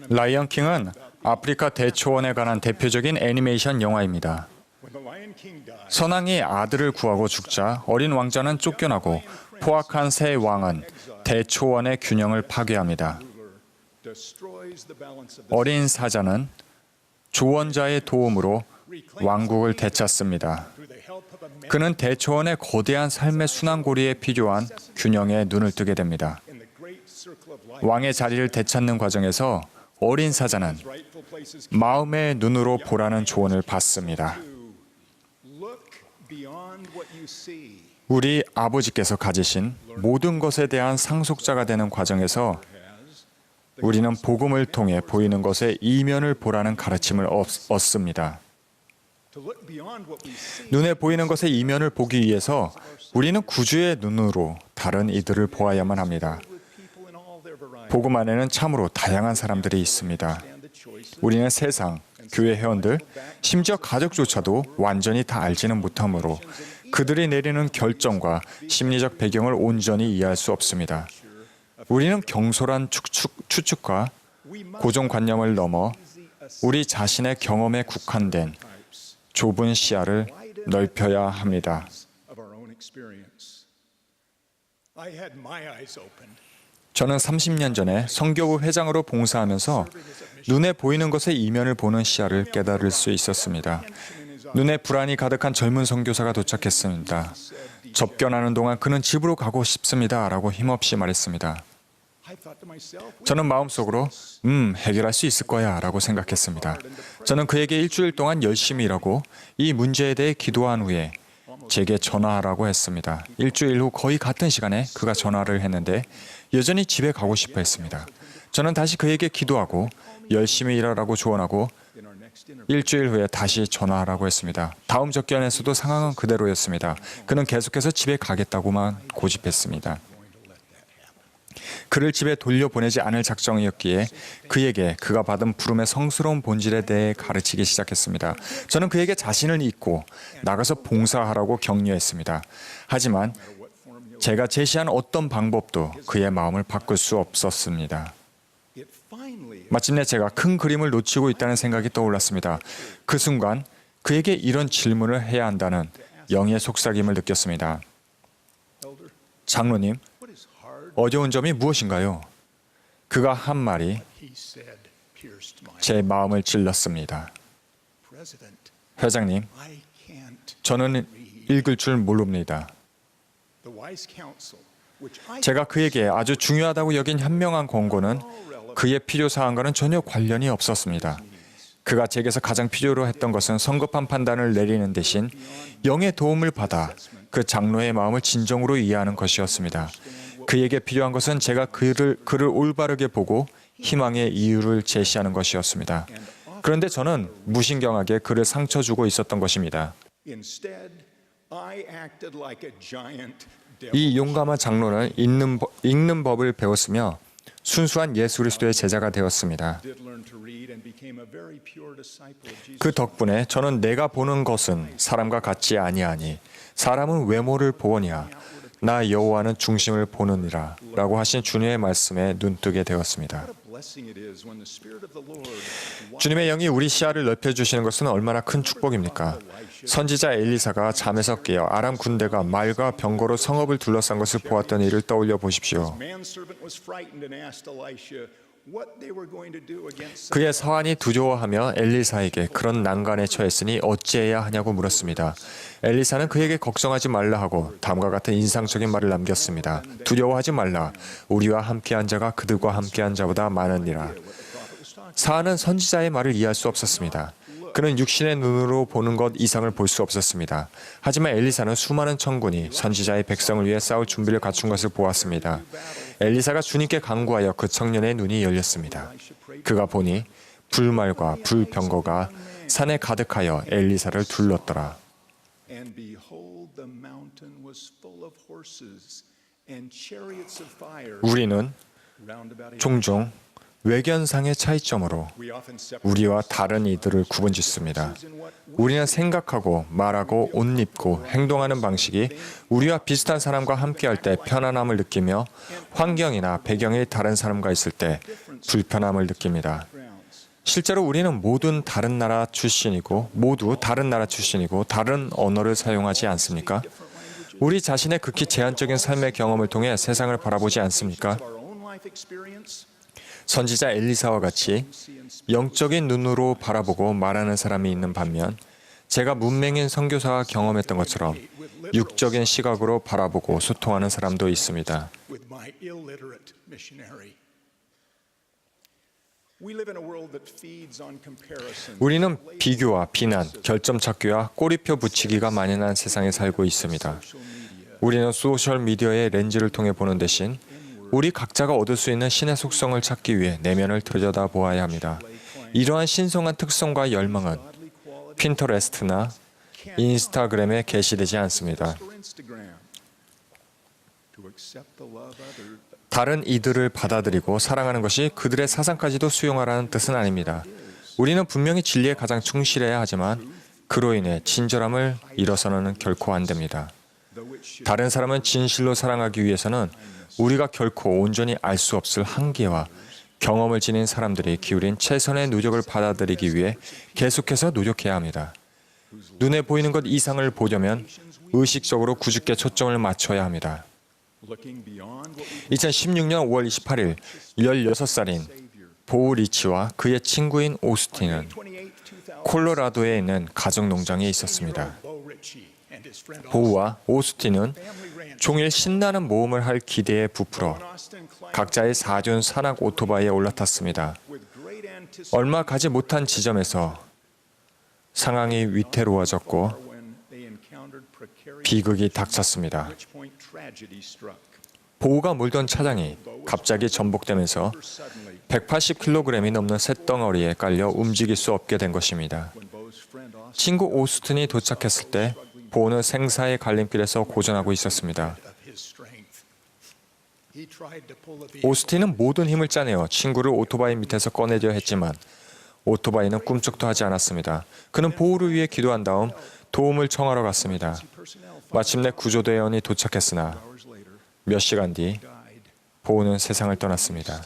라이언 킹은 아프리카 대초원에 관한 대표적인 애니메이션 영화입니다. 선왕이 아들을 구하고 죽자 어린 왕자는 쫓겨나고 포악한 새 왕은 대초원의 균형을 파괴합니다. 어린 사자는 조언자의 도움으로 왕국을 되찾습니다. 그는 대초원의 거대한 삶의 순환고리에 필요한 균형에 눈을 뜨게 됩니다. 왕의 자리를 되찾는 과정에서 어린 사자는 마음의 눈으로 보라는 조언을 받습니다. 우리 아버지께서 가지신 모든 것에 대한 상속자가 되는 과정에서 우리는 복음을 통해 보이는 것의 이면을 보라는 가르침을 얻습니다. 눈에 보이는 것의 이면을 보기 위해서 우리는 구주의 눈으로 다른 이들을 보아야만 합니다. 복음 안에는 참으로 다양한 사람들이 있습니다. 우리는 세상, 교회 회원들, 심지어 가족조차도 완전히 다 알지는 못하므로 그들이 내리는 결정과 심리적 배경을 온전히 이해할 수 없습니다. 우리는 경솔한 추측과 고정관념을 넘어 우리 자신의 경험에 국한된 좁은 시야를 넓혀야 합니다. 저는 30년 전에 성교부 회장으로 봉사하면서 눈에 보이는 것의 이면을 보는 시야를 깨달을 수 있었습니다. 눈에 불안이 가득한 젊은 선교사가 도착했습니다. 접견하는 동안 그는 집으로 가고 싶습니다 라고 힘없이 말했습니다. 저는 마음속으로 해결할 수 있을 거야 라고 생각했습니다. 저는 그에게 일주일 동안 열심히 일하고 이 문제에 대해 기도한 후에 제게 전화하라고 했습니다. 일주일 후 거의 같은 시간에 그가 전화를 했는데 여전히 집에 가고 싶어 했습니다. 저는 다시 그에게 기도하고 열심히 일하라고 조언하고 일주일 후에 다시 전화하라고 했습니다. 다음 접견에서도 상황은 그대로였습니다. 그는 계속해서 집에 가겠다고만 고집했습니다. 그를 집에 돌려보내지 않을 작정이었기에 그에게 그가 받은 부름의 성스러운 본질에 대해 가르치기 시작했습니다. 저는 그에게 자신을 잊고 나가서 봉사하라고 격려했습니다. 하지만 제가 제시한 어떤 방법도 그의 마음을 바꿀 수 없었습니다. 마침내 제가 큰 그림을 놓치고 있다는 생각이 떠올랐습니다. 그 순간 그에게 이런 질문을 해야 한다는 영의 속삭임을 느꼈습니다. 장로님, 어려운 점이 무엇인가요? 그가 한 말이 제 마음을 찔렀습니다. 회장님, 저는 읽을 줄 모릅니다. 제가 그에게 아주 중요하다고 여긴 현명한 권고는 그의 필요사항과는 전혀 관련이 없었습니다. 그가 제게서 가장 필요로 했던 것은 성급한 판단을 내리는 대신 영의 도움을 받아 그 장로의 마음을 진정으로 이해하는 것이었습니다. 그에게 필요한 것은 제가 그를 올바르게 보고 희망의 이유를 제시하는 것이었습니다. 그런데 저는 무신경하게 그를 상처 주고 있었던 것입니다. 이 용감한 장로는 읽는 법을 배웠으며 순수한 예수 그리스도의 제자가 되었습니다. 그 덕분에 저는 내가 보는 것은 사람과 같지 아니하니 사람은 외모를 보느냐 나 여호와는 중심을 보느니라 라고 하신 주님의 말씀에 눈뜨게 되었습니다. 주님의 영이 우리 시야를 넓혀주시는 것은 얼마나 큰 축복입니까? 선지자 엘리사가 잠에서 깨어 아람 군대가 말과 병거로 성읍을 둘러싼 것을 보았던 일을 떠올려 보십시오. 그의 사환이 두려워하며 엘리사에게 그런 난간에 처했으니 어찌해야 하냐고 물었습니다. 엘리사는 그에게 걱정하지 말라 하고 다음과 같은 인상적인 말을 남겼습니다. 두려워하지 말라. 우리와 함께한 자가 그들과 함께한 자보다 많으니라. 사안은 선지자의 말을 이해할 수 없었습니다. 그는 육신의 눈으로 보는 것 이상을 볼 수 없었습니다. 하지만 엘리사는 수많은 천군이 선지자의 백성을 위해 싸울 준비를 갖춘 것을 보았습니다. 엘리사가 주님께 간구하여 그 청년의 눈이 열렸습니다. 그가 보니 불말과 불병거가 산에 가득하여 엘리사를 둘렀더라. 우리는 종종 외견상의 차이점으로 우리와 다른 이들을 구분짓습니다. 우리는 생각하고 말하고 옷 입고 행동하는 방식이 우리와 비슷한 사람과 함께할 때 편안함을 느끼며 환경이나 배경이 다른 사람과 있을 때 불편함을 느낍니다. 실제로 우리는 모두 다른 나라 출신이고 다른 언어를 사용하지 않습니까? 우리 자신의 극히 제한적인 삶의 경험을 통해 세상을 바라보지 않습니까? 선지자 엘리사와 같이 영적인 눈으로 바라보고 말하는 사람이 있는 반면 제가 문맹인 선교사가 경험했던 것처럼 육적인 시각으로 바라보고 소통하는 사람도 있습니다. 우리는 비교와 비난, 결점 찾기와 꼬리표 붙이기가 만연한 세상에 살고 있습니다. 우리는 소셜미디어의 렌즈를 통해 보는 대신 우리 각자가 얻을 수 있는 신의 속성을 찾기 위해 내면을 들여다보아야 합니다. 이러한 신성한 특성과 열망은 핀터레스트나 인스타그램에 게시되지 않습니다. 다른 이들을 받아들이고 사랑하는 것이 그들의 사상까지도 수용하라는 뜻은 아닙니다. 우리는 분명히 진리에 가장 충실해야 하지만 그로 인해 친절함을 잃어서는 결코 안 됩니다. 다른 사람은 진실로 사랑하기 위해서는 우리가 결코 온전히 알 수 없을 한계와 경험을 지닌 사람들이 기울인 최선의 노력을 받아들이기 위해 계속해서 노력해야 합니다. 눈에 보이는 것 이상을 보려면 의식적으로 굳게 초점을 맞춰야 합니다. 2016년 5월 28일 16살인 보 리치와 그의 친구인 오스틴은 콜로라도에 있는 가정농장에 있었습니다. 보우와 오스틴은 종일 신나는 모험을 할 기대에 부풀어 각자의 4륜 산악 오토바이에 올라탔습니다. 얼마 가지 못한 지점에서 상황이 위태로워졌고 비극이 닥쳤습니다. 보우가 몰던 차량이 갑자기 전복되면서 180kg이 넘는 쇳덩어리에 깔려 움직일 수 없게 된 것입니다. 친구 오스틴이 도착했을 때 보우는 생사의 갈림길에서 고전하고 있었습니다. 오스틴은 모든 힘을 짜내어 친구를 오토바이 밑에서 꺼내려 했지만 오토바이는 꿈쩍도 하지 않았습니다. 그는 보우를 위해 기도한 다음 도움을 청하러 갔습니다. 마침내 구조대원이 도착했으나 몇 시간 뒤 보우는 세상을 떠났습니다.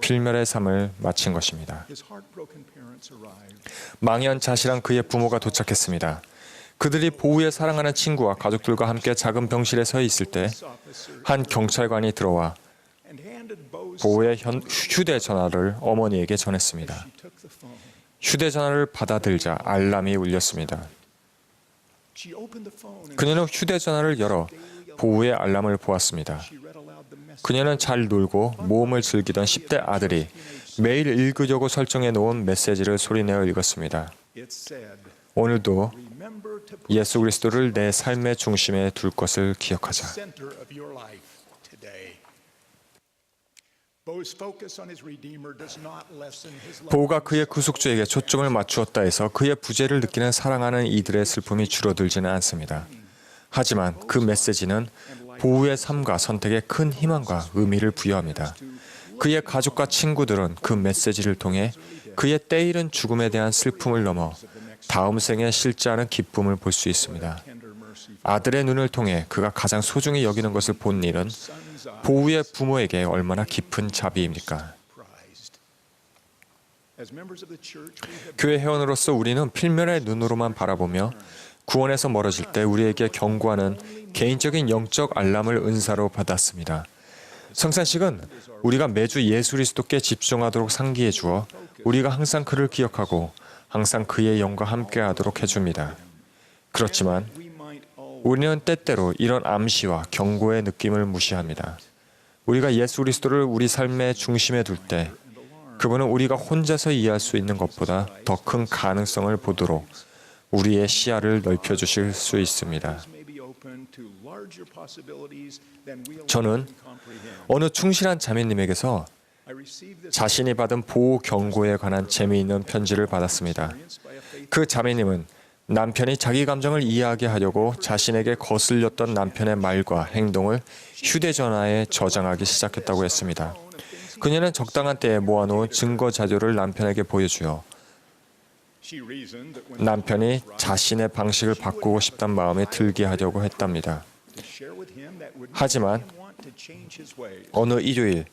필멸의 삶을 마친 것입니다. 망연자실한 그의 부모가 도착했습니다. 그들이 보우의 사랑하는 친구와 가족들과 함께 작은 병실에 서 있을 때 한 경찰관이 들어와 보우의 휴대전화를 어머니에게 전했습니다. 휴대전화를 받아들자 알람이 울렸습니다. 그녀는 휴대전화를 열어 보우의 알람을 보았습니다. 그녀는 잘 놀고 모험을 즐기던 10대 아들이 매일 읽으려고 설정해 놓은 메시지를 소리내어 읽었습니다. 오늘도 예수 그리스도를 내 삶의 중심에 둘 것을 기억하자. 보우가 그의 구속주에게 초점을 맞추었다 해서 그의 부재를 느끼는 사랑하는 이들의 슬픔이 줄어들지는 않습니다. 하지만 그 메시지는 보우의 삶과 선택에 큰 희망과 의미를 부여합니다. 그의 가족과 친구들은 그 메시지를 통해 그의 때이른 죽음에 대한 슬픔을 넘어 다음 생에 실제하는 기쁨을 볼 수 있습니다. 아들의 눈을 통해 그가 가장 소중히 여기는 것을 본 일은 보우의 부모에게 얼마나 깊은 자비입니까? 교회 회원으로서 우리는 필면의 눈으로만 바라보며 구원에서 멀어질 때 우리에게 경고하는 개인적인 영적 알람을 은사로 받았습니다. 성찬식은 우리가 매주 예수 그리스도께 집중하도록 상기해 주어 우리가 항상 그를 기억하고 항상 그의 영과 함께하도록 해줍니다. 그렇지만 우리는 때때로 이런 암시와 경고의 느낌을 무시합니다. 우리가 예수 그리스도를 우리 삶의 중심에 둘 때 그분은 우리가 혼자서 이해할 수 있는 것보다 더 큰 가능성을 보도록 우리의 시야를 넓혀주실 수 있습니다. 저는 어느 충실한 자매님에게서 자신이 받은 보호 경고에 관한 재미있는 편지를 받았습니다. 그 자매님은 남편이 자기 감정을 이해하게 하려고 자신에게 거슬렸던 남편의 말과 행동을 휴대전화에 저장하기 시작했다고 했습니다. 그녀는 적당한 때에 모아놓은 증거 자료를 남편에게 보여주어 남편이 자신의 방식을 바꾸고 싶단 마음에 들게 하려고 했답니다. 하지만 어느 일요일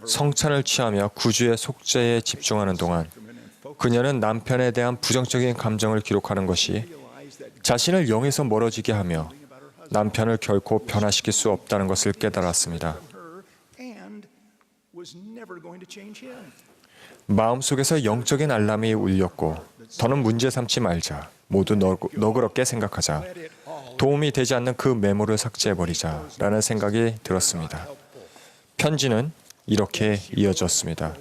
성찬을 취하며 구주의 속죄에 집중하는 동안 그녀는 남편에 대한 부정적인 감정을 기록하는 것이 자신을 영에서 멀어지게 하며 남편을 결코 변화시킬 수 없다는 것을 깨달았습니다. 마음속에서 영적인 알람이 울렸고 더는 문제 삼지 말자. 모두 너그럽게 생각하자. 도움이 되지 않는 그 메모를 삭제해버리자 라는 생각이 들었습니다. 편지는 이렇게 이어졌습니다.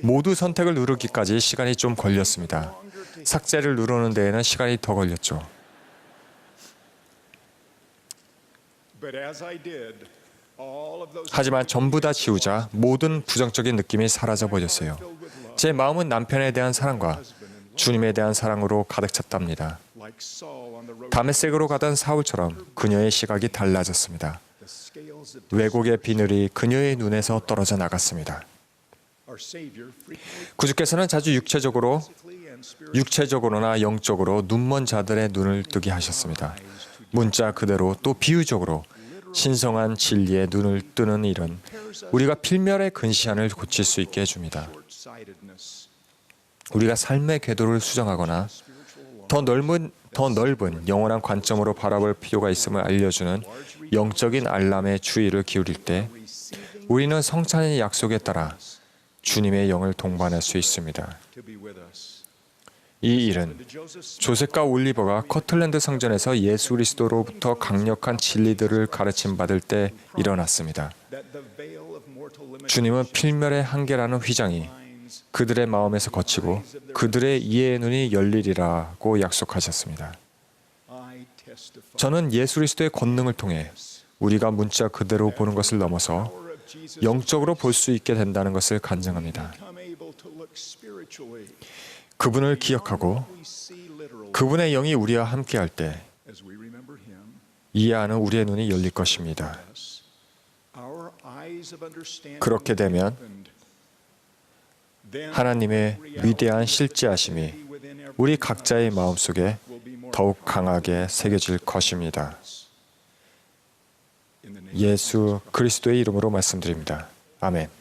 모두 선택을 누르기까지 시간이 좀 걸렸습니다. 삭제를 누르는 데에는 시간이 더 걸렸죠. 하지만 전부 다 지우자 모든 부정적인 느낌이 사라져버렸어요. 제 마음은 남편에 대한 사랑과 주님에 대한 사랑으로 가득 찼답니다. 다메섹으로 가던 사울처럼 그녀의 시각이 달라졌습니다. 왜곡의 비늘이 그녀의 눈에서 떨어져 나갔습니다. 구주께서는 자주 육체적으로나 영적으로 눈먼 자들의 눈을 뜨게 하셨습니다. 문자 그대로 또 비유적으로 신성한 진리의 눈을 뜨는 일은 우리가 필멸의 근시안을 고칠 수 있게 해줍니다. 우리가 삶의 궤도를 수정하거나 더 넓은 영원한 관점으로 바라볼 필요가 있음을 알려주는 영적인 알람에 주의를 기울일 때 우리는 성찬의 약속에 따라 주님의 영을 동반할 수 있습니다. 이 일은 조셉과 올리버가 커틀랜드 성전에서 예수 그리스도로부터 강력한 진리들을 가르침 받을 때 일어났습니다. 주님은 필멸의 한계라는 휘장이 그들의 마음에서 거치고 그들의 이해의 눈이 열리리라고 약속하셨습니다. 저는 예수 그리스도의 권능을 통해 우리가 문자 그대로 보는 것을 넘어서 영적으로 볼 수 있게 된다는 것을 간증합니다. 그분을 기억하고 그분의 영이 우리와 함께할 때 이해하는 우리의 눈이 열릴 것입니다. 그렇게 되면 하나님의 위대한 실제하심이 우리 각자의 마음속에 더욱 강하게 새겨질 것입니다. 예수 그리스도의 이름으로 말씀드립니다. 아멘.